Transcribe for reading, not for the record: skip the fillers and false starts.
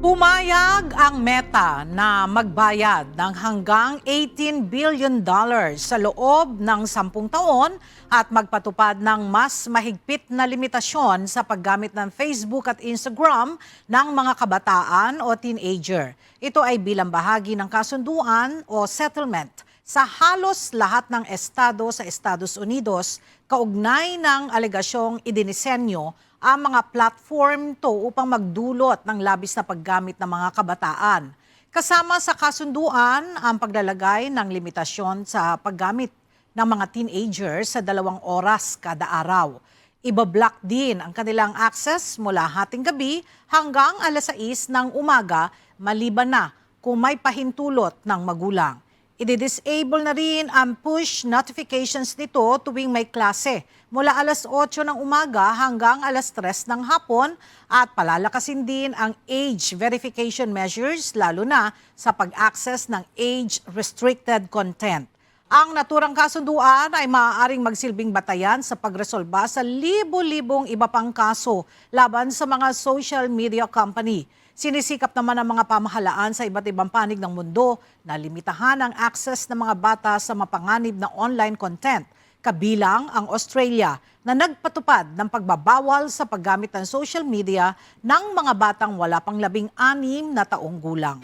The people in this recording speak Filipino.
Pumayag ang Meta na magbayad ng hanggang $18 billion sa loob ng 10 taon at magpatupad ng mas mahigpit na limitasyon sa paggamit ng Facebook at Instagram ng mga kabataan o teenager. Ito ay bilang bahagi ng kasunduan o settlement sa halos lahat ng estado sa Estados Unidos kaugnay ng alegasyong idinisenyo ang mga platform to upang magdulot ng labis na paggamit ng mga kabataan. Kasama sa kasunduan ang paglalagay ng limitasyon sa paggamit ng mga teenagers sa 2 oras kada araw. Ibablock din ang kanilang access mula hating gabi hanggang alas 6 ng umaga maliban na kung may pahintulot ng magulang. I-disable na rin ang push notifications nito tuwing may klase mula alas 8 ng umaga hanggang alas 3 ng hapon at palalakasin din ang age verification measures lalo na sa pag-access ng age-restricted content. Ang naturang kasunduan ay maaaring magsilbing batayan sa pagresolba sa libo-libong iba pang kaso laban sa mga social media company. Sinisikap naman ng mga pamahalaan sa iba't ibang panig ng mundo na limitahan ang access ng mga bata sa mapanganib na online content, kabilang ang Australia na nagpatupad ng pagbabawal sa paggamit ng social media ng mga batang wala pang 16 na taong gulang.